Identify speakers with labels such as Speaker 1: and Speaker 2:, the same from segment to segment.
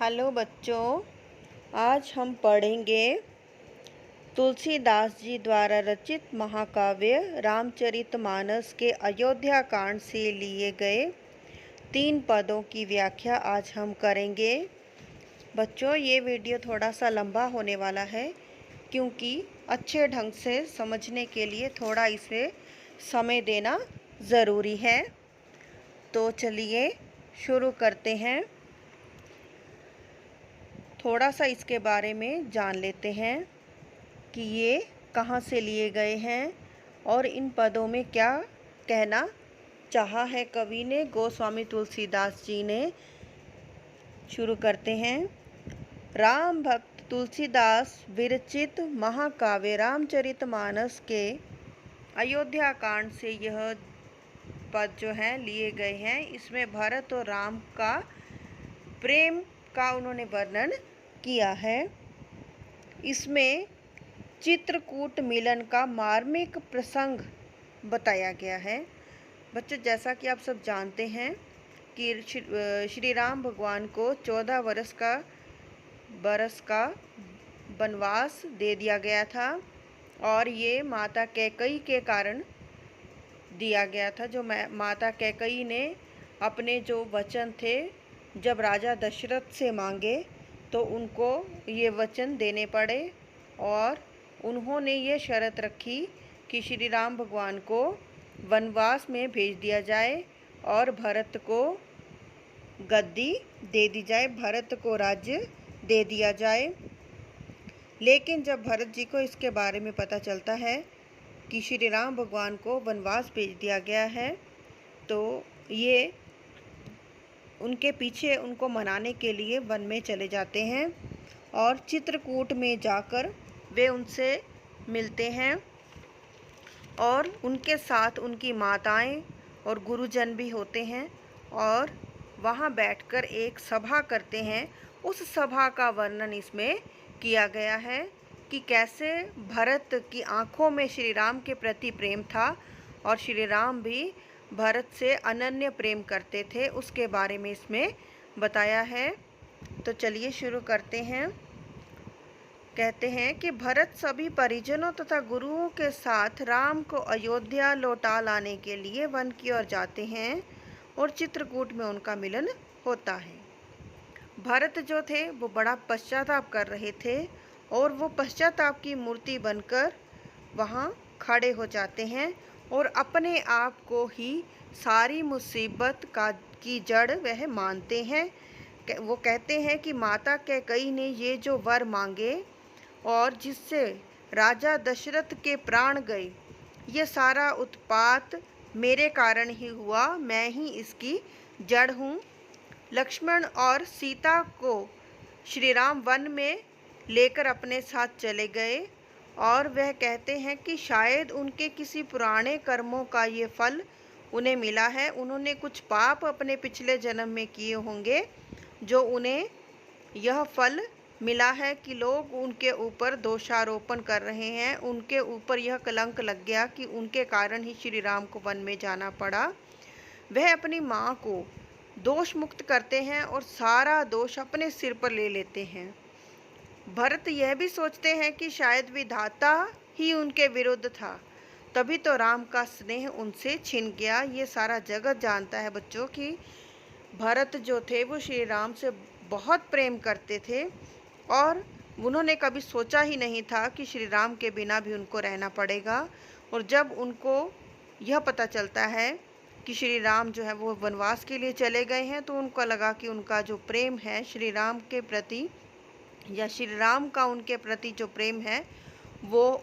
Speaker 1: Hello बच्चों, आज हम पढ़ेंगे तुलसीदास जी द्वारा रचित महाकाव्य रामचरितमानस के अयोध्या कांड से लिए गए 3 पदों की व्याख्या आज हम करेंगे। बच्चों, ये वीडियो थोड़ा सा लंबा होने वाला है क्योंकि अच्छे ढंग से समझने के लिए थोड़ा इसे समय देना ज़रूरी है। तो चलिए शुरू करते हैं। थोड़ा सा इसके बारे में जान लेते हैं कि ये कहाँ से लिए गए हैं और इन पदों में क्या कहना चाहा है कवि ने, गोस्वामी तुलसीदास जी ने। शुरू करते हैं। राम भक्त तुलसीदास विरचित महाकाव्य रामचरितमानस के अयोध्या कांड से यह पद जो हैं लिए गए हैं। इसमें भरत और राम का प्रेम का उन्होंने वर्णन किया है। इसमें चित्रकूट मिलन का मार्मिक प्रसंग बताया गया है। बच्चों, जैसा कि आप सब जानते हैं कि श्री राम भगवान को 14 बरस का वनवास दे दिया गया था और ये माता कैकेयी के कारण दिया गया था। जो माता कैकेयी ने अपने जो वचन थे जब राजा दशरथ से मांगे तो उनको ये वचन देने पड़े और उन्होंने ये शर्त रखी कि श्री राम भगवान को वनवास में भेज दिया जाए और भरत को गद्दी दे दी जाए, भरत को राज्य दे दिया जाए। लेकिन जब भरत जी को इसके बारे में पता चलता है कि श्री राम भगवान को वनवास भेज दिया गया है तो ये उनके पीछे उनको मनाने के लिए वन में चले जाते हैं और चित्रकूट में जाकर वे उनसे मिलते हैं और उनके साथ उनकी माताएं और गुरुजन भी होते हैं और वहां बैठकर एक सभा करते हैं। उस सभा का वर्णन इसमें किया गया है कि कैसे भरत की आंखों में श्री राम के प्रति प्रेम था और श्री राम भी भरत से अनन्य प्रेम करते थे, उसके बारे में इसमें बताया है। तो चलिए शुरू करते हैं। कहते हैं कि भरत सभी परिजनों तथा गुरुओं के साथ राम को अयोध्या लौटा लाने के लिए वन की ओर जाते हैं और चित्रकूट में उनका मिलन होता है। भरत जो थे वो बड़ा पश्चाताप कर रहे थे और वो पश्चाताप की मूर्ति बनकर वहाँ खड़े हो जाते हैं और अपने आप को ही सारी मुसीबत की जड़ वह मानते हैं। वो कहते हैं कि माता कैकेयी ने ये जो वर मांगे और जिससे राजा दशरथ के प्राण गए, ये सारा उत्पात मेरे कारण ही हुआ, मैं ही इसकी जड़ हूँ। लक्ष्मण और सीता को श्री राम वन में लेकर अपने साथ चले गए और वह कहते हैं कि शायद उनके किसी पुराने कर्मों का ये फल उन्हें मिला है। उन्होंने कुछ पाप अपने पिछले जन्म में किए होंगे जो उन्हें यह फल मिला है कि लोग उनके ऊपर दोषारोपण कर रहे हैं। उनके ऊपर यह कलंक लग गया कि उनके कारण ही श्री राम को वन में जाना पड़ा। वह अपनी माँ को दोष मुक्त करते हैं और सारा दोष अपने सिर पर ले लेते हैं। भरत यह भी सोचते हैं कि शायद विधाता ही उनके विरुद्ध था, तभी तो राम का स्नेह उनसे छिन गया। ये सारा जगत जानता है बच्चों कि भरत जो थे वो श्री राम से बहुत प्रेम करते थे और उन्होंने कभी सोचा ही नहीं था कि श्री राम के बिना भी उनको रहना पड़ेगा। और जब उनको यह पता चलता है कि श्री राम जो है वो वनवास के लिए चले गए हैं तो उनको लगा कि उनका जो प्रेम है श्री राम के प्रति या श्री राम का उनके प्रति जो प्रेम है वो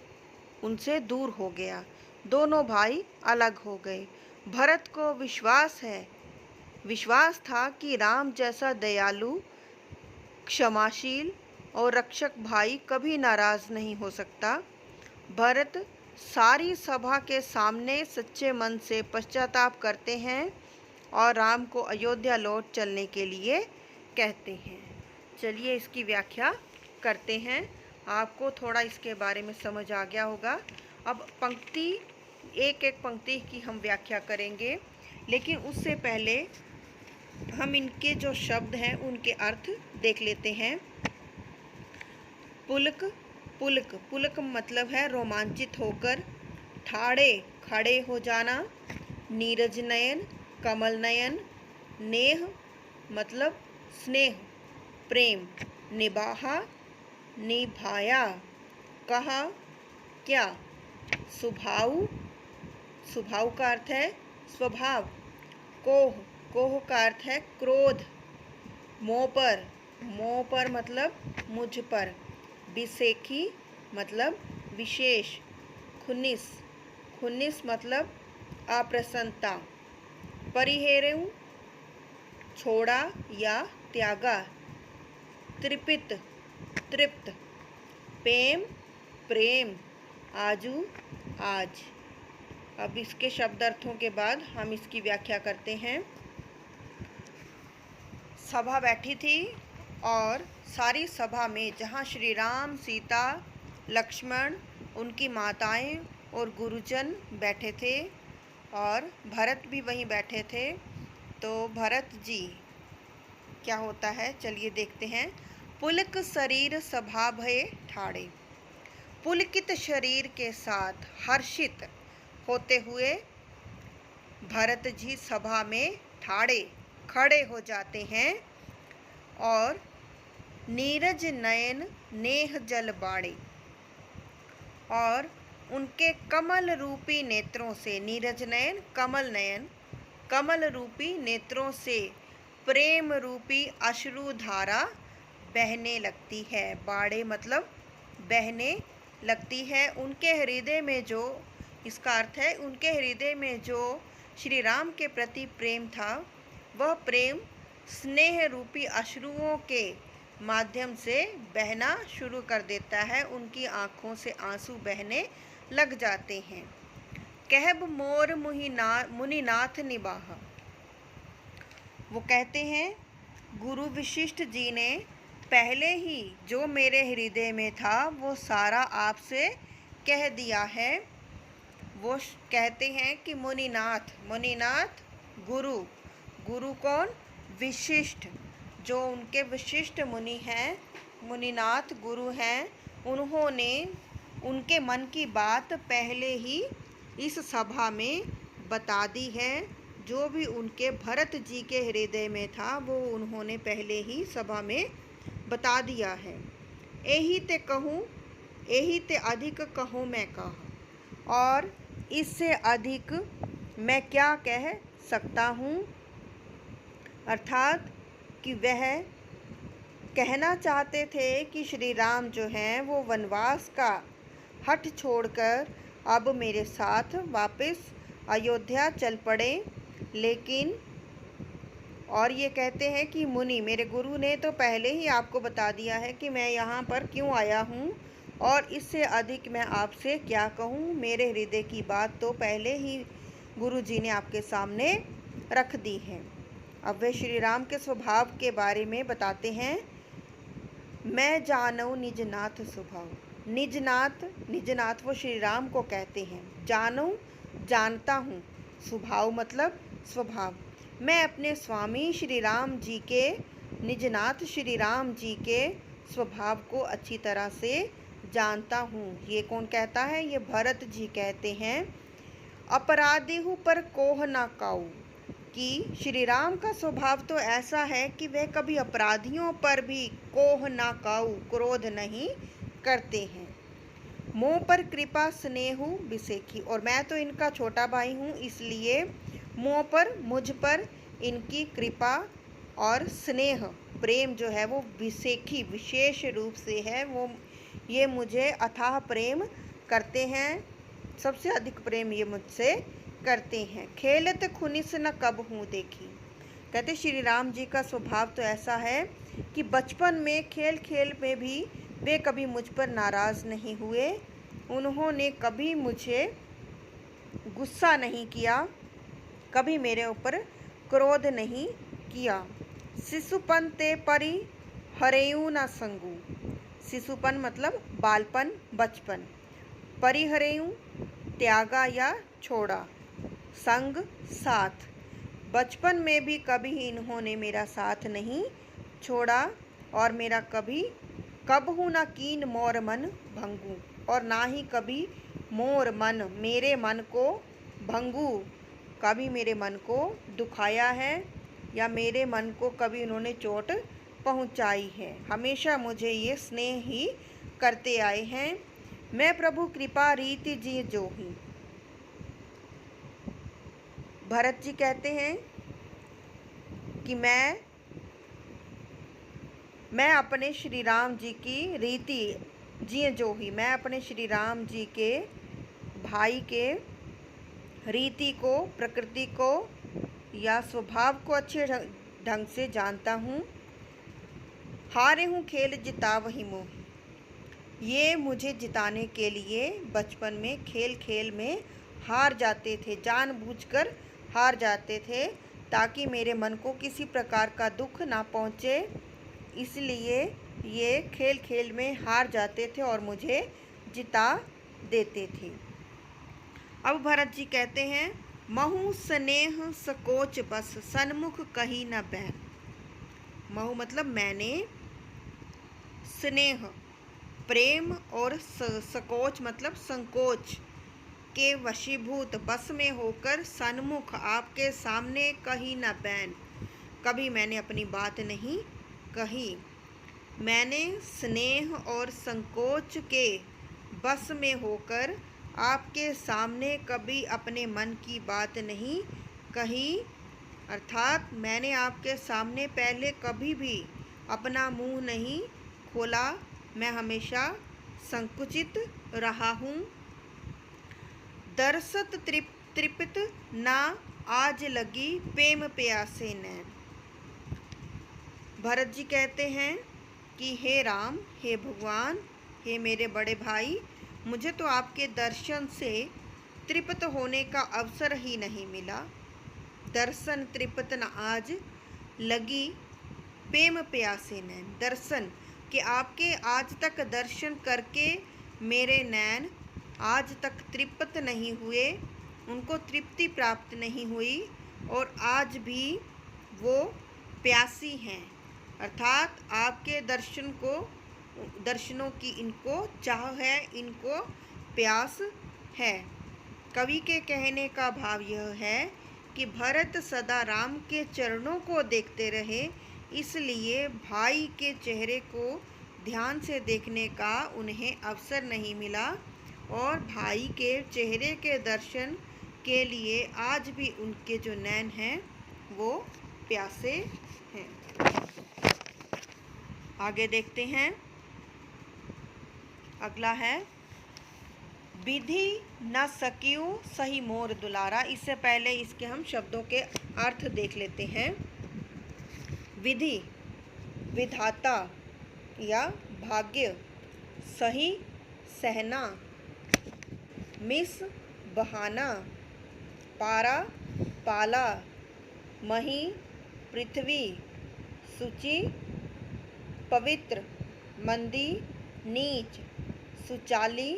Speaker 1: उनसे दूर हो गया। दोनों भाई अलग हो गए। भरत को विश्वास था कि राम जैसा दयालु, क्षमाशील और रक्षक भाई कभी नाराज नहीं हो सकता। भरत सारी सभा के सामने सच्चे मन से पश्चाताप करते हैं और राम को अयोध्या लौट चलने के लिए कहते हैं। चलिए इसकी व्याख्या करते हैं। आपको थोड़ा इसके बारे में समझ आ गया होगा। अब एक एक पंक्ति की हम व्याख्या करेंगे, लेकिन उससे पहले हम इनके जो शब्द हैं उनके अर्थ देख लेते हैं। पुलक, पुलक, पुलक मतलब है रोमांचित होकर, ठाड़े खड़े हो जाना, नीरज नयन कमल नयन, नेह मतलब स्नेह प्रेम, निभाहा निभाया, कहा क्या, स्वभाव, स्वभाव का अर्थ है स्वभाव, कोह, कोह का अर्थ है क्रोध, मोह पर मतलब मुझ पर, बिसेखी मतलब विशेष, खुन्निस, खुन्निस मतलब अप्रसन्नता, परिहेरेऊ छोड़ा या त्यागा, तृपित तृप्त, प्रेम प्रेम, आजू आज। अब इसके शब्दार्थों के बाद हम इसकी व्याख्या करते हैं। सभा बैठी थी और सारी सभा में जहाँ श्री राम, सीता, लक्ष्मण, उनकी माताएं और गुरुजन बैठे थे और भरत भी वहीं बैठे थे। तो भरत जी क्या होता है चलिए देखते हैं। पुलक शरीर सभा भये ठाड़े, पुलकित शरीर के साथ हर्षित होते हुए भरत जी सभा में ठाड़े खड़े हो जाते हैं और नीरज नयन नेह जल बाड़े, और उनके कमल रूपी नेत्रों से, नीरज नयन नयन कमल रूपी नेत्रों से प्रेम रूपी अश्रुधारा बहने लगती है। बाड़े मतलब बहने लगती है। उनके हृदय में जो, इसका अर्थ है उनके हृदय में जो श्री राम के प्रति प्रेम था, वह प्रेम स्नेह रूपी अश्रुओं के माध्यम से बहना शुरू कर देता है। उनकी आँखों से आंसू बहने लग जाते हैं। कहब मोर मुनिनाथ निबाहा, वो कहते हैं गुरु वशिष्ठ जी ने पहले ही जो मेरे हृदय में था वो सारा आपसे कह दिया है। वो कहते हैं कि मुनिनाथ, मुनिनाथ गुरु, गुरु कौन, विशिष्ट, जो उनके विशिष्ट मुनि हैं, मुनिनाथ गुरु हैं, उन्होंने उनके मन की बात पहले ही इस सभा में बता दी है। जो भी उनके भरत जी के हृदय में था वो उन्होंने पहले ही सभा में बता दिया है। यही ते कहूँ, यही ते अधिक कहूँ मैं कहा, और इससे अधिक मैं क्या कह सकता हूँ। अर्थात कि वह कहना चाहते थे कि श्री राम जो हैं वो वनवास का हठ छोड़कर अब मेरे साथ वापस अयोध्या चल पड़े। लेकिन और ये कहते हैं कि मुनि, मेरे गुरु ने तो पहले ही आपको बता दिया है कि मैं यहाँ पर क्यों आया हूँ, और इससे अधिक मैं आपसे क्या कहूँ। मेरे हृदय की बात तो पहले ही गुरु जी ने आपके सामने रख दी है। अब वे श्री राम के स्वभाव के बारे में बताते हैं। मैं जानऊ निजनाथ स्वभाव, निजनाथ, निजनाथ वो श्री राम को कहते हैं। जानऊ जानता हूँ, स्वभाव मतलब स्वभाव। मैं अपने स्वामी श्री राम जी के, निजनाथ श्री राम जी के स्वभाव को अच्छी तरह से जानता हूँ। ये कौन कहता है, ये भरत जी कहते हैं। अपराधी हूँ पर कोह ना काऊ, कि श्री राम का स्वभाव तो ऐसा है कि वे कभी अपराधियों पर भी कोह ना काऊ, क्रोध नहीं करते हैं। मोह पर कृपा स्नेहु बिसेखी, और मैं तो इनका छोटा भाई हूँ, इसलिए मोह पर, मुझ पर इनकी कृपा और स्नेह प्रेम जो है वो बिसेखी विशेष रूप से है। वो ये मुझे अथाह प्रेम करते हैं, सबसे अधिक प्रेम ये मुझसे करते हैं। खेलत खुनिस न कब हूँ देखी, कहते श्री राम जी का स्वभाव तो ऐसा है कि बचपन में खेल खेल में भी वे कभी मुझ पर नाराज़ नहीं हुए। उन्होंने कभी मुझे गुस्सा नहीं किया, कभी मेरे ऊपर क्रोध नहीं किया। शिशुपन ते परि हरेऊ न संगू, शिशुपन मतलब बालपन, बचपन, परिहरेऊ त्यागा या छोड़ा, संग साथ, बचपन में भी कभी इन्होंने मेरा साथ नहीं छोड़ा, और मेरा कबहू न कीन मोर मन भंगू, और ना ही कभी मोर मन मेरे मन को भंगू, कभी मेरे मन को दुखाया है या मेरे मन को कभी उन्होंने चोट पहुंचाई है। हमेशा मुझे ये स्नेह ही करते आए हैं। मैं प्रभु कृपा रीति जी जो ही। भरत जी कहते हैं कि मैं अपने श्री राम जी की रीति जिए जो ही, मैं अपने श्री राम जी के भाई के रीति को, प्रकृति को या स्वभाव को अच्छे ढंग से जानता हूँ। हारे हूँ खेल जिता वही मोह, ये मुझे जिताने के लिए बचपन में खेल खेल में हार जाते थे, जानबूझकर हार जाते थे ताकि मेरे मन को किसी प्रकार का दुख ना पहुँचे, इसलिए ये खेल खेल में हार जाते थे और मुझे जिता देते थे। अब भरत जी कहते हैं, महु स्नेह सकोच बस सन्मुख कही न बैन। महु मतलब मैंने, स्नेह प्रेम, और सकोच मतलब संकोच के वशीभूत बस में होकर सन्मुख आपके सामने कही न बैन, कभी मैंने अपनी बात नहीं कही। मैंने स्नेह और संकोच के बस में होकर आपके सामने कभी अपने मन की बात नहीं कही, अर्थात मैंने आपके सामने पहले कभी भी अपना मुंह नहीं खोला, मैं हमेशा संकुचित रहा हूँ। दरसत तृप्त ना आज लगी प्रेम प्यासे नैन। भरत जी कहते हैं कि हे राम, हे भगवान, हे मेरे बड़े भाई, मुझे तो आपके दर्शन से तृप्त होने का अवसर ही नहीं मिला। दर्शन तृप्त न आज लगी प्रेम प्यासे नैन, दर्शन कि आपके आज तक दर्शन करके मेरे नैन आज तक तृप्त नहीं हुए, उनको तृप्ति प्राप्त नहीं हुई, और आज भी वो प्यासी हैं, अर्थात आपके दर्शनों की इनको चाह है, इनको प्यास है। कवि के कहने का भाव यह है कि भरत सदा राम के चरणों को देखते रहे, इसलिए भाई के चेहरे को ध्यान से देखने का उन्हें अवसर नहीं मिला, और भाई के चेहरे के दर्शन के लिए आज भी उनके जो नैन हैं वो प्यासे हैं। आगे देखते हैं, अगला है विधि न सकियो सही मोर दुलारा। इससे पहले इसके हम शब्दों के अर्थ देख लेते हैं। विधि विधाता या भाग्य, सही सहना, मिस बहाना, पारा पाला, मही पृथ्वी, सूचि पवित्र, मंदी नीच, सुचाली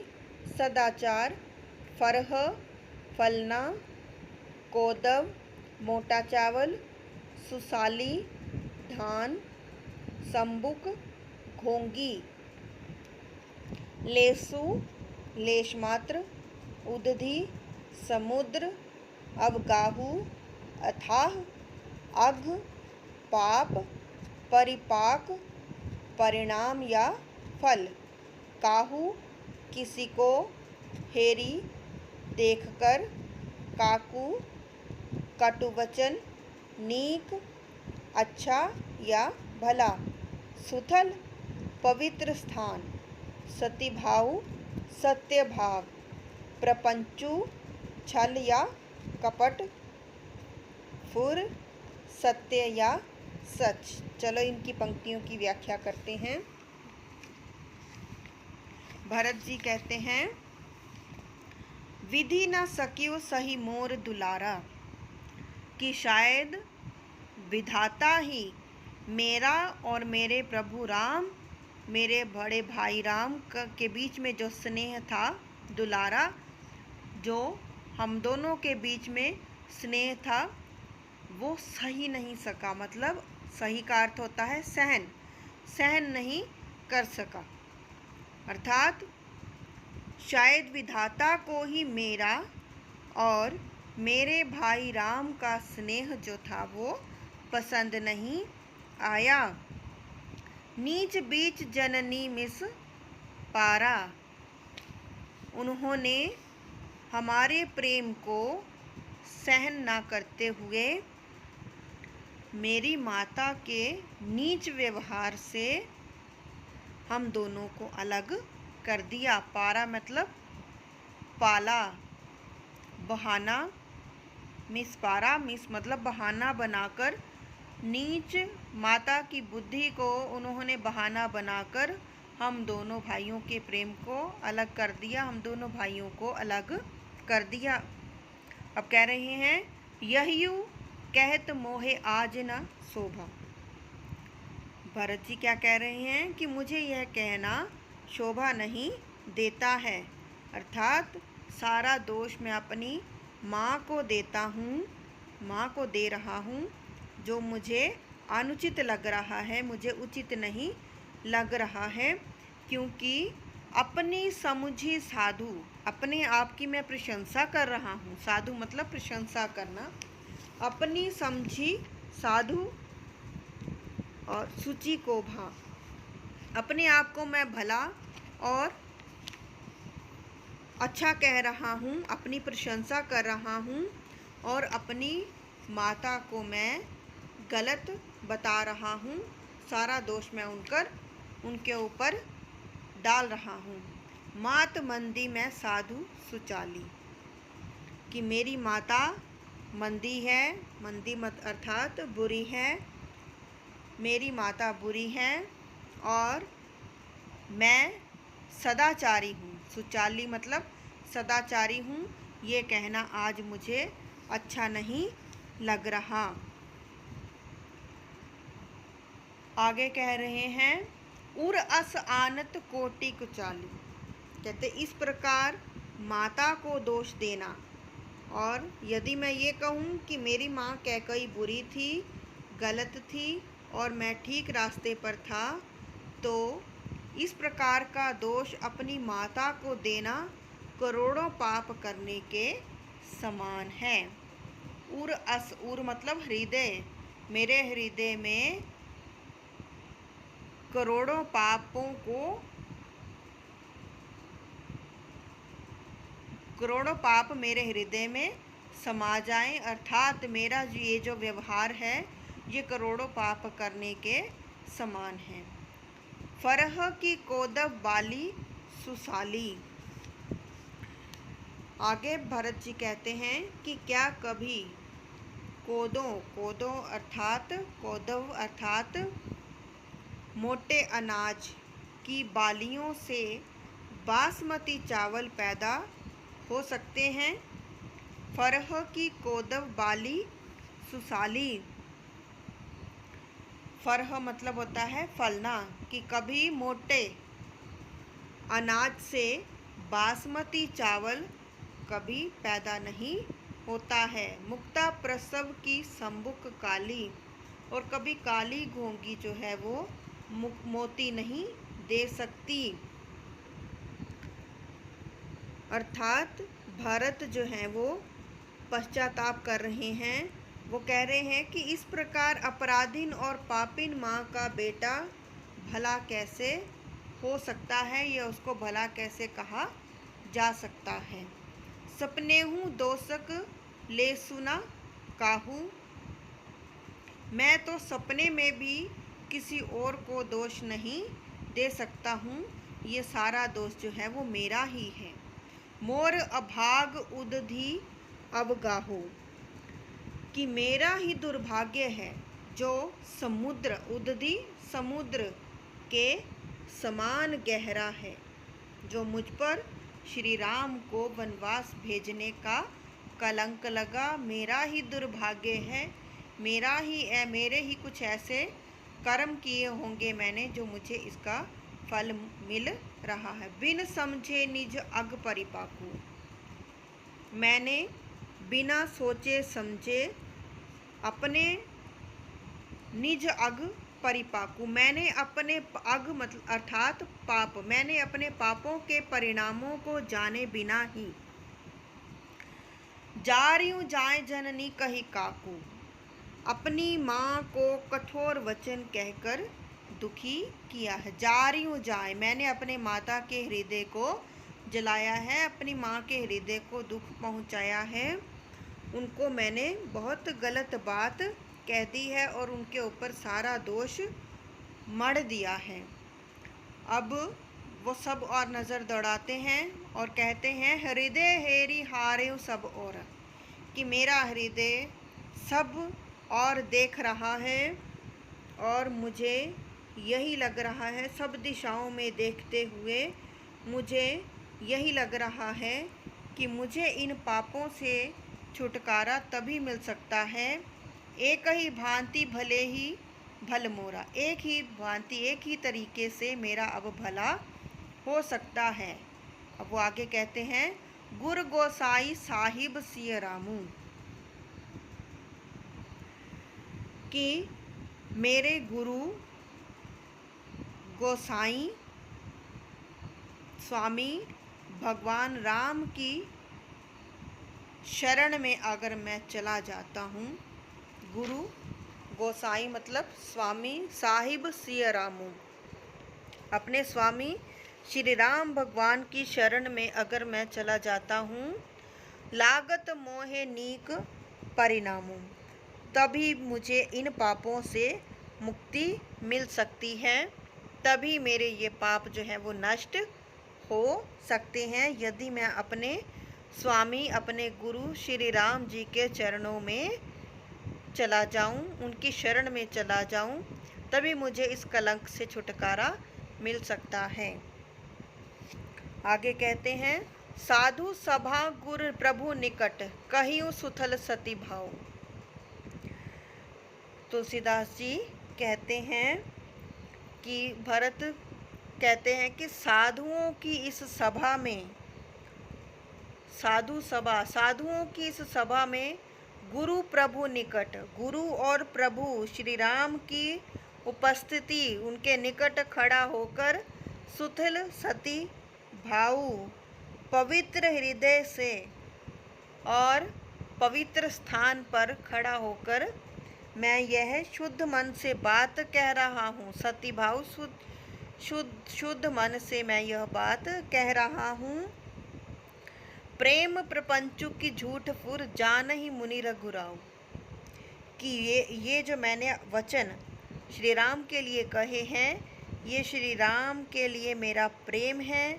Speaker 1: सदाचार, फरह फलना, कोदव मोटा चावल, सुसाली धान, संबुक घोंगी, लेसु लेश मात्र, उदधि समुद्र, अवगाहु अथाह, अघ पाप, परिपाक परिणाम या फल, काहू किसी को, हेरी देखकर, काकू कटुवचन, नीक अच्छा या भला, सुथल पवित्र स्थान, सतिभाव सत्य भाव, प्रपंचु छल या कपट, फुर सत्य या सच। चलो इनकी पंक्तियों की व्याख्या करते हैं। भरत जी कहते हैं, विधि न सकियो सही मोर दुलारा, कि शायद विधाता ही मेरा और मेरे प्रभु राम, मेरे बड़े भाई राम के बीच में जो स्नेह था, दुलारा, जो हम दोनों के बीच में स्नेह था, वो सही नहीं सका, मतलब सही का अर्थ होता है सहन, सहन नहीं कर सका। अर्थात शायद विधाता को ही मेरा और मेरे भाई राम का स्नेह जो था वो पसंद नहीं आया। नीच बीच जननी मिस पारा, उन्होंने हमारे प्रेम को सहन ना करते हुए मेरी माता के नीच व्यवहार से हम दोनों को अलग कर दिया। पारा मतलब पाला, बहाना, मिस पारा, मिस मतलब बहाना बनाकर, नीच माता की बुद्धि को उन्होंने बहाना बनाकर हम दोनों भाइयों के प्रेम को अलग कर दिया, हम दोनों भाइयों को अलग कर दिया। अब कह रहे हैं यहियु कहत मोहे आज न शोभा। भरत जी क्या कह रहे हैं कि मुझे यह कहना शोभा नहीं देता है, अर्थात सारा दोष मैं अपनी माँ को देता हूँ, माँ को दे रहा हूँ, जो मुझे अनुचित लग रहा है, मुझे उचित नहीं लग रहा है, क्योंकि अपनी समुझी साधु, अपने आप की मैं प्रशंसा कर रहा हूँ, साधु मतलब प्रशंसा करना, अपनी समझी साधु और सूची को भा, अपने आप को मैं भला और अच्छा कह रहा हूँ, अपनी प्रशंसा कर रहा हूँ, और अपनी माता को मैं गलत बता रहा हूँ, सारा दोष मैं उनके ऊपर डाल रहा हूँ। मात मंदी मैं साधु सुचाली, कि मेरी माता मंदी है, मंदी मत अर्थात बुरी है, मेरी माता बुरी है और मैं सदाचारी हूँ, सुचाली मतलब सदाचारी हूँ, ये कहना आज मुझे अच्छा नहीं लग रहा। आगे कह रहे हैं उर अस आनत कोटि कुचाली, कहते इस प्रकार माता को दोष देना, और यदि मैं ये कहूँ कि मेरी माँ कैकई बुरी थी, गलत थी और मैं ठीक रास्ते पर था, तो इस प्रकार का दोष अपनी माता को देना करोड़ों पाप करने के समान है। उर अस, उर मतलब हृदय, मेरे हृदय में करोड़ों पापों को, करोड़ों पाप मेरे हृदय में समा जाएं, अर्थात मेरा ये जो व्यवहार है ये करोड़ों पाप करने के समान है। फरह की कोदव बाली सुसाली, आगे भरत जी कहते हैं कि क्या कभी कोदों, कोदों अर्थात कोदव अर्थात मोटे अनाज की बालियों से बासमती चावल पैदा हो सकते हैं। फरह की कोदव बाली सुसाली, फरह मतलब होता है फलना, कि कभी मोटे अनाज से बासमती चावल कभी पैदा नहीं होता है। मुक्ता प्रसव की संबुक काली, और कभी काली घोंगी जो है वो मोती नहीं दे सकती। अर्थात भरत जो है वो पश्चाताप कर रहे हैं, वो कह रहे हैं कि इस प्रकार अपराधीन और पापिन माँ का बेटा भला कैसे हो सकता है, या उसको भला कैसे कहा जा सकता है। सपनेहू दोषक ले सुना काहू, मैं तो सपने में भी किसी और को दोष नहीं दे सकता हूँ, ये सारा दोष जो है वो मेरा ही है। मोर अभाग उदधि अवगाहो, कि मेरा ही दुर्भाग्य है जो समुद्र, उदधि समुद्र के समान गहरा है, जो मुझ पर श्री राम को वनवास भेजने का कलंक लगा, मेरा ही दुर्भाग्य है, मेरा ही मेरे ही कुछ ऐसे कर्म किए होंगे मैंने जो मुझे इसका फल मिल रहा है। बिन समझे निज अग परिपाकू, मैंने बिना सोचे समझे अपने निज अग परिपाकू, मैंने अपने अग मतलब अर्थात पाप, मैंने अपने पापों के परिणामों को जाने बिना ही जारियों जाए जननी कही काकू, अपनी माँ को कठोर वचन कहकर दुखी किया है। जारियों जाए, मैंने अपने माता के हृदय को जलाया है, अपनी माँ के हृदय को दुख पहुँचाया है, उनको मैंने बहुत गलत बात कह दी है और उनके ऊपर सारा दोष मढ़ दिया है। अब वो सब और नज़र दौड़ाते हैं और कहते हैं हृदय हेरी हारे सब और, कि मेरा हृदय सब और देख रहा है और मुझे यही लग रहा है, सब दिशाओं में देखते हुए मुझे यही लग रहा है कि मुझे इन पापों से छुटकारा तभी मिल सकता है, एक ही भांति भले ही भल मोरा, एक ही भांति एक ही तरीके से मेरा अब भला हो सकता है। अब वो आगे कहते हैं गुर गोसाई साहिब सिय रामू, कि मेरे गुरु गोसाई स्वामी भगवान राम की शरण में अगर मैं चला जाता हूँ, गुरु गोसाई मतलब स्वामी साहिब सिय रामू, अपने स्वामी श्री राम भगवान की शरण में अगर मैं चला जाता हूँ, लागत मोहे नीक परिणामों, तभी मुझे इन पापों से मुक्ति मिल सकती है, तभी मेरे ये पाप जो है वो नष्ट हो सकते हैं, यदि मैं अपने स्वामी अपने गुरु श्री राम जी के चरणों में चला जाऊं, उनकी शरण में चला जाऊं, तभी मुझे इस कलंक से छुटकारा मिल सकता है। आगे कहते हैं साधु सभा गुर प्रभु निकट कहियो सुथल सती भाव, तुलसीदास जी कहते हैं कि भरत कहते हैं कि साधुओं की इस सभा में, साधुओं की इस सभा में गुरु प्रभु निकट, गुरु और प्रभु श्री राम की उपस्थिति, उनके निकट खड़ा होकर सुथिल सती भाऊ, पवित्र हृदय से और पवित्र स्थान पर खड़ा होकर मैं यह शुद्ध मन से बात कह रहा हूँ, सती भाव शुद्ध मन से मैं यह बात कह रहा हूँ। प्रेम प्रपंचु की झूठ फुर जान ही मुनि रघुराव, कि ये जो मैंने वचन श्री राम के लिए कहे हैं, ये श्री राम के लिए मेरा प्रेम है,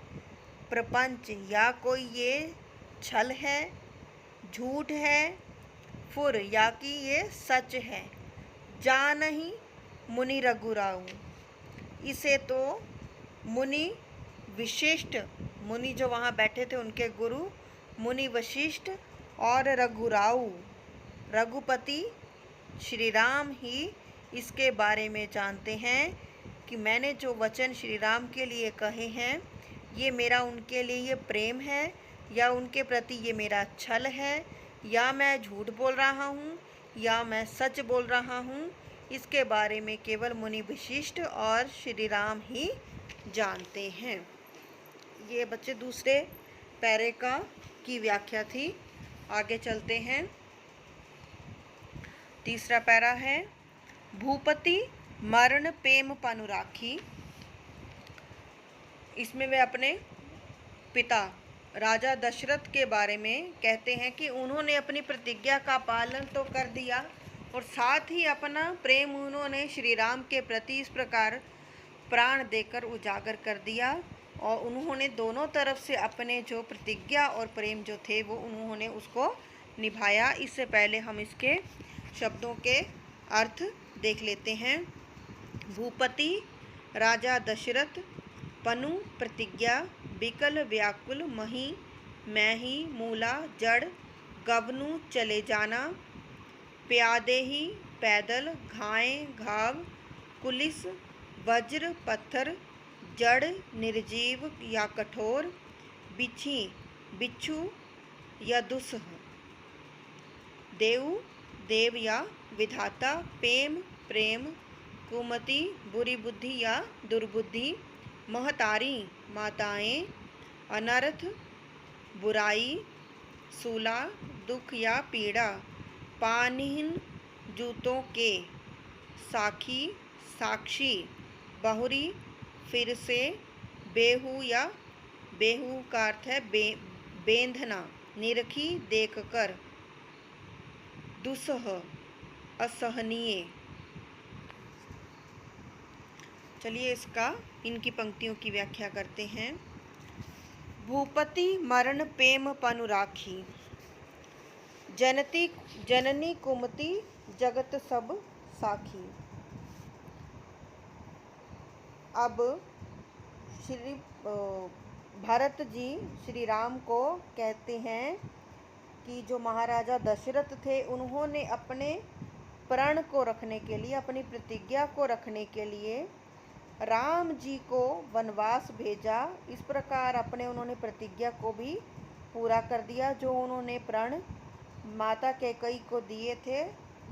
Speaker 1: प्रपंच या कोई ये छल है, झूठ है, फुर या कि ये सच है, जान ही मुनि रघुराव, इसे तो मुनि विशिष्ट, मुनि जो वहाँ बैठे थे उनके गुरु मुनि वशिष्ठ और रघुराव रघुपति श्री राम ही इसके बारे में जानते हैं कि मैंने जो वचन श्री राम के लिए कहे हैं, ये मेरा उनके लिए ये प्रेम है या उनके प्रति ये मेरा छल है, या मैं झूठ बोल रहा हूँ या मैं सच बोल रहा हूँ, इसके बारे में केवल मुनि विशिष्ट और श्री राम ही जानते हैं। ये बच्चे दूसरे पैरे की व्याख्या थी। आगे चलते हैं। तीसरा पैरा है भूपति मरण प्रेम पनु राखी। इसमें वे अपने पिता राजा दशरथ के बारे में कहते हैं कि उन्होंने अपनी प्रतिज्ञा का पालन तो कर दिया और साथ ही अपना प्रेम उन्होंने श्री राम के प्रति इस प्रकार प्राण देकर उजागर कर दिया और उन्होंने दोनों तरफ से अपने जो प्रतिज्ञा और प्रेम जो थे वो उन्होंने उसको निभाया। इससे पहले हम इसके शब्दों के अर्थ देख लेते हैं। भूपति राजा दशरथ, पनु प्रतिज्ञा, बिकल व्याकुल मही मैही मूला जड़, गबनु चले जाना, प्यादे ही पैदल घाएं घाव, कुलिस वज्र पत्थर, जड़ निर्जीव या कठोर, बिच्छू या दुस्सह, देव देव या विधाता, प्रेम प्रेम, कुमति बुरी बुद्धि या दुर्बुद्धि, महतारी माताएं, अनर्थ बुराई, सूला दुख या पीड़ा, पानहीन जूतों के, साखी साक्षी, बहुरी फिर से, बेहू या बेहू का अर्थ है बेंधना, निरखी देखकर, दुस्सह असहनीय। चलिए इनकी पंक्तियों की व्याख्या करते हैं। भूपति मरण प्रेम पनु राखी, जननी कुमति जगत सब साखी। अब श्री भरत जी श्री राम को कहते हैं कि जो महाराजा दशरथ थे उन्होंने अपने प्रण को रखने के लिए, अपनी प्रतिज्ञा को रखने के लिए राम जी को वनवास भेजा। इस प्रकार उन्होंने प्रतिज्ञा को भी पूरा कर दिया। जो उन्होंने प्रण माता कैकेयी को दिए थे,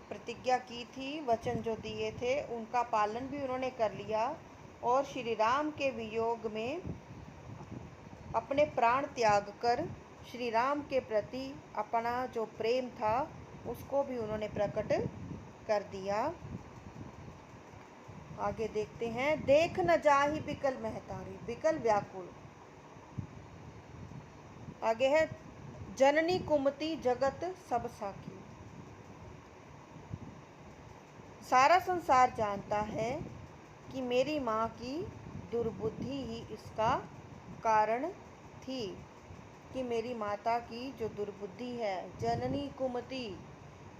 Speaker 1: प्रतिज्ञा की थी, वचन जो दिए थे, उनका पालन भी उन्होंने कर लिया और श्री राम के वियोग में अपने प्राण त्याग कर श्री राम के प्रति अपना जो प्रेम था उसको भी उन्होंने प्रकट कर दिया। आगे देखते हैं। देख न जाहि बिकल महतारी, बिकल व्याकुल। आगे है जननी कुमति जगत सब साखी। सारा संसार जानता है कि मेरी माँ की दुर्बुद्धि ही इसका कारण थी, कि मेरी माता की जो दुर्बुद्धि है, जननी कुमति,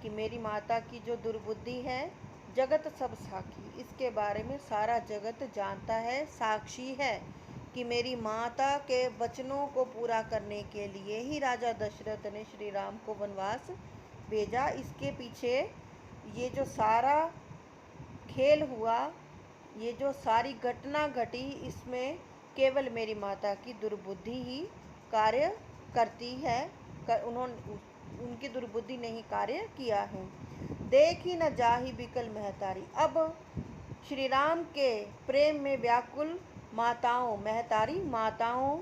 Speaker 1: कि मेरी माता की जो दुर्बुद्धि है, जगत सब साखी, इसके बारे में सारा जगत जानता है, साक्षी है कि मेरी माता के वचनों को पूरा करने के लिए ही राजा दशरथ ने श्री राम को वनवास भेजा। इसके पीछे ये जो सारा खेल हुआ, ये जो सारी घटना घटी, इसमें केवल मेरी माता की दुर्बुद्धि ही कार्य करती है, उनकी दुर्बुद्धि ने ही कार्य किया है। देखी न जाहि बिकल महतारी। अब श्री राम के प्रेम में व्याकुल माताओं, महतारी माताओं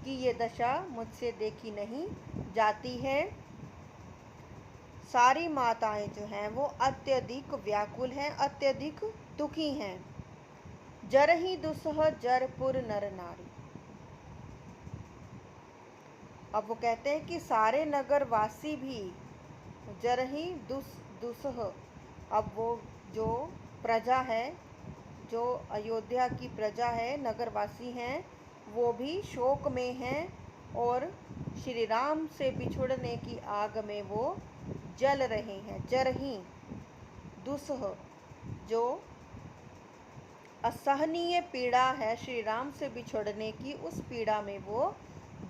Speaker 1: की ये दशा मुझसे देखी नहीं जाती है। सारी माताएं जो हैं वो अत्यधिक व्याकुल हैं, अत्यधिक दुखी हैं। जरहि दुसह जरपुर नर नारी। अब वो कहते हैं कि सारे नगरवासी भी जरहि दुसह, अब वो जो प्रजा है, जो अयोध्या की प्रजा है, नगरवासी हैं, वो भी शोक में हैं और श्री राम से बिछुड़ने की आग में वो जल रहे हैं। जरहि दुसह, जो असहनीय पीड़ा है श्री राम से बिछुड़ने की, उस पीड़ा में वो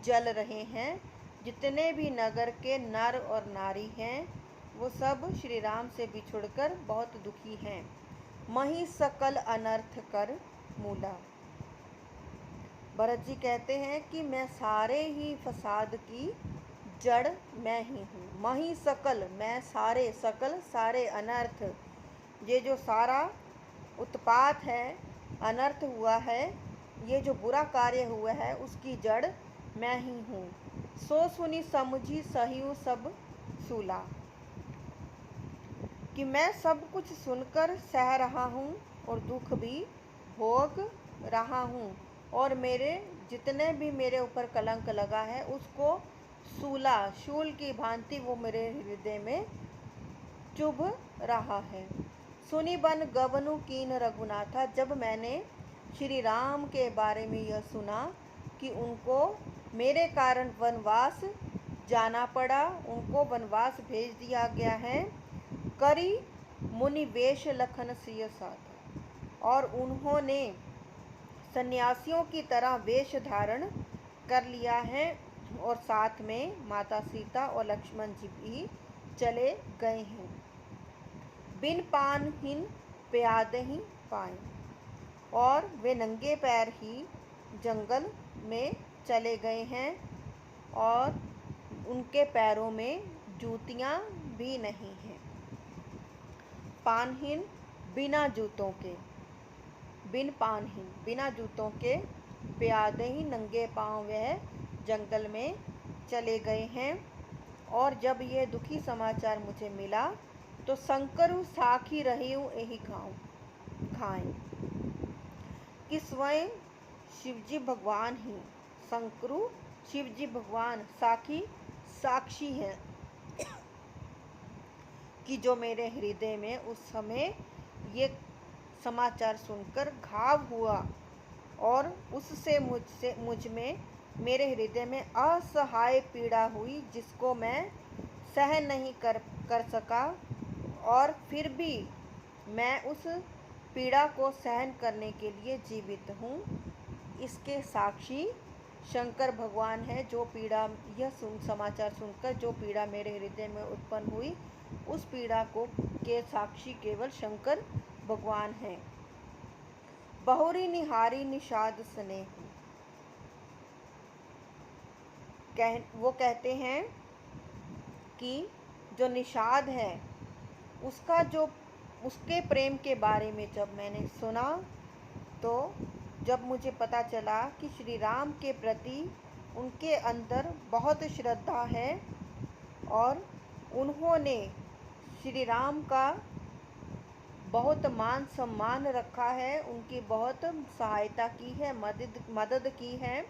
Speaker 1: जल रहे हैं। जितने भी नगर के नर और नारी हैं वो सब श्री राम से बिछुड़कर बहुत दुखी हैं। मही सकल अनर्थ कर मूला। भरत जी कहते हैं कि मैं सारे ही फसाद की जड़ मैं ही हूँ। मही सकल, मैं सारे, सकल सारे अनर्थ, ये जो सारा उत्पात है, अनर्थ हुआ है, ये जो बुरा कार्य हुआ है, उसकी जड़ मैं ही हूँ। सो सुनी समुझी सहियो सब सूला, कि मैं सब कुछ सुनकर सह रहा हूँ और दुख भी भोग रहा हूँ, और मेरे जितने भी मेरे ऊपर कलंक लगा है उसको सूला, शूल की भांति वो मेरे हृदय में चुभ रहा है। सुनी बन गवनु कीन रघुनाथा। जब मैंने श्री राम के बारे में यह सुना कि उनको मेरे कारण वनवास जाना पड़ा, उनको वनवास भेज दिया गया है, करी मुनि वेश लखन सिय साथ, और उन्होंने सन्यासियों की तरह वेश धारण कर लिया है और साथ में माता सीता और लक्ष्मण जी भी चले गए हैं। बिन पानहीन प्यादहि पाए, और वे नंगे पैर ही जंगल में चले गए हैं और उनके पैरों में जूतियाँ भी नहीं हैं। पानहीन बिना जूतों के, बिन पानहीन बिना जूतों के प्यादे ही नंगे पांव वह जंगल में चले गए हैं। और जब ये दुखी समाचार मुझे मिला तो शंकरु साखी रही हूँ यही खाएं कि स्वयं शिवजी भगवान ही, शंकरु शिवजी भगवान साक्षी हैं कि जो मेरे हृदय में उस समय ये समाचार सुनकर घाव हुआ और उससे मुझ में मेरे हृदय में असहाय पीड़ा हुई जिसको मैं सहन नहीं कर सका। और फिर भी मैं उस पीड़ा को सहन करने के लिए जीवित हूँ। इसके साक्षी शंकर भगवान है। जो पीड़ा समाचार सुनकर जो पीड़ा मेरे हृदय में उत्पन्न हुई उस पीड़ा को के साक्षी केवल शंकर भगवान हैं। बहुरी निहारी निषाद स्नेह, वो कहते हैं कि जो निषाद है उसके प्रेम के बारे में जब मैंने सुना तो जब मुझे पता चला कि श्री राम के प्रति उनके अंदर बहुत श्रद्धा है और उन्होंने श्री राम का बहुत मान सम्मान रखा है, उनकी बहुत सहायता की है, मदद की है,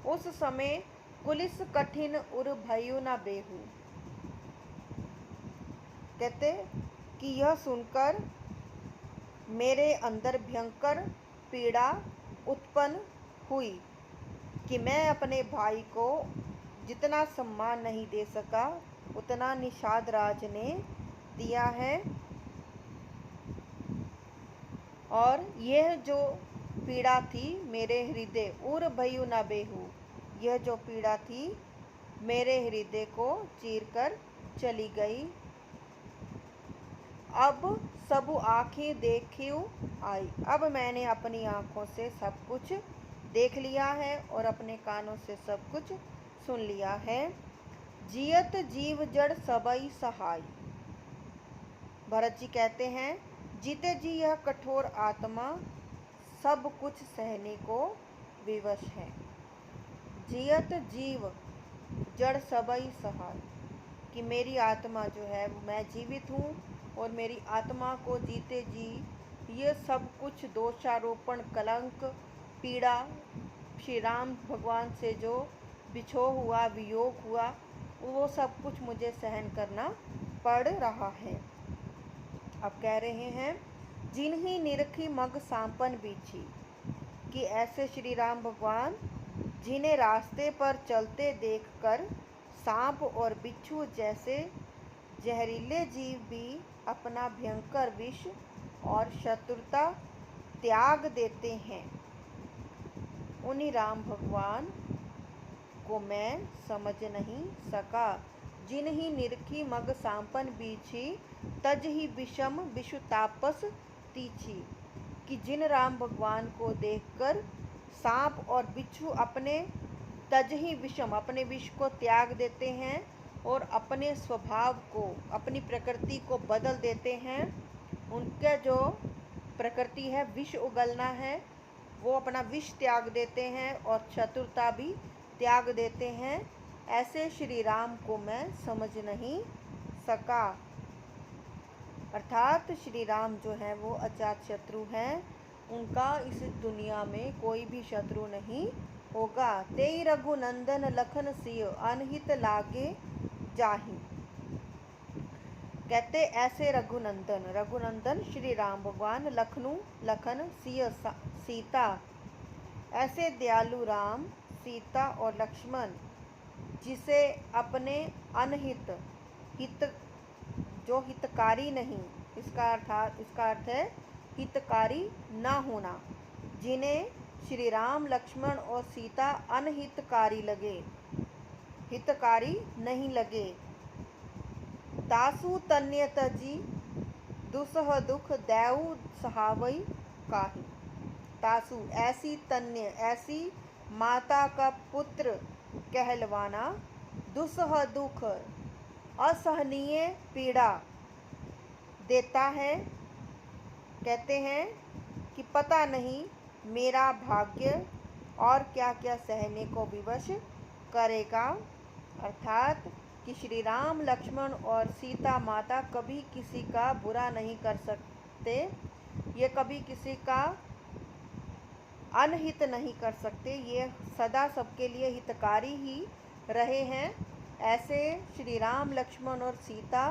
Speaker 1: उस समय पुलिस कठिन उर भयु न बेहू। कहते कि यह सुनकर मेरे अंदर भयंकर पीड़ा उत्पन्न हुई कि मैं अपने भाई को जितना सम्मान नहीं दे सका उतना निषाद राज ने दिया है। और यह जो पीड़ा थी मेरे हृदय उर भयु न बेहू, यह जो पीड़ा थी मेरे हृदय को चीरकर चली गई। अब सब आँखें देखियो आई, अब मैंने अपनी आँखों से सब कुछ देख लिया है और अपने कानों से सब कुछ सुन लिया है। जियत जीव जड़ सबई सहाय, भरत जी कहते हैं जीते जी यह कठोर आत्मा सब कुछ सहने को विवश है। जियत जीव जड़ सबई सहाय, कि मेरी आत्मा जो है मैं जीवित हूँ और मेरी आत्मा को जीते जी ये सब कुछ दोषारोपण, कलंक, पीड़ा, श्री राम भगवान से जो बिछो हुआ, वियोग हुआ, वो सब कुछ मुझे सहन करना पड़ रहा है। अब कह रहे हैं जिन्हीं निरखी मग सांपन बीछी, कि ऐसे श्री राम भगवान जिन्हें रास्ते पर चलते देखकर सांप और बिच्छू जैसे जहरीले जीव भी अपना भयंकर विष और शत्रुता त्याग देते हैं, उन्हीं राम भगवान को मैं समझ नहीं सका। जिन्हीं निरखी मग सांपन बीछी तज ही विषम विषु तापस तीछी, कि जिन राम भगवान को देखकर सांप और बिच्छू अपने तज ही विषम, अपने विष को त्याग देते हैं और अपने स्वभाव को, अपनी प्रकृति को बदल देते हैं। उनका जो प्रकृति है विष उगलना है, वो अपना विष त्याग देते हैं और चतुरता भी त्याग देते हैं। ऐसे श्री राम को मैं समझ नहीं सका। अर्थात श्री राम जो है वो अजात शत्रु हैं, उनका इस दुनिया में कोई भी शत्रु नहीं होगा। तेई रघुनंदन लखन सिय अनहित लागे जाहि, कहते ऐसे रघुनंदन श्री राम भगवान, लखन सिय सीता, ऐसे दयालु राम, सीता और लक्ष्मण जिसे अपने अनहित, हित जो हितकारी नहीं, इसका अर्थ है हितकारी ना होना, जिन्हें श्री राम, लक्ष्मण और सीता अनहितकारी लगे, हितकारी नहीं लगे। तासु तन्य तजी दुसह दुख दैव सहावई काहि, तासु ऐसी तन्य, ऐसी माता का पुत्र कहलवाना, दुसह दुख असहनीय पीड़ा, देता है। कहते हैं कि पता नहीं मेरा भाग्य और क्या क्या सहने को विवश करेगा। अर्थात कि श्री राम, लक्ष्मण और सीता माता कभी किसी का बुरा नहीं कर सकते, ये कभी किसी का अनहित नहीं कर सकते, ये सदा सबके लिए हितकारी ही रहे हैं। ऐसे श्री राम, लक्ष्मण और सीता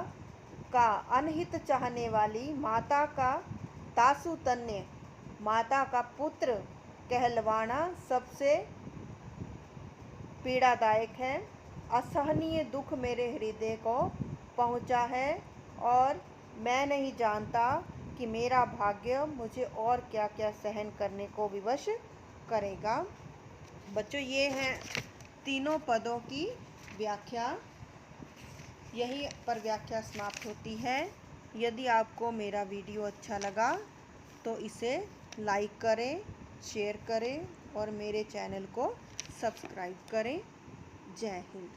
Speaker 1: का अनहित चाहने वाली माता का तासुतन्य, माता का पुत्र कहलवाना सबसे पीड़ादायक है। असहनीय दुख मेरे हृदय को पहुंचा है और मैं नहीं जानता कि मेरा भाग्य मुझे और क्या क्या सहन करने को विवश करेगा। बच्चों, ये हैं तीनों पदों की व्याख्या। यहीं पर व्याख्या समाप्त होती है। यदि आपको मेरा वीडियो अच्छा लगा तो इसे लाइक करें, शेयर करें और मेरे चैनल को सब्सक्राइब करें। जय हिंद।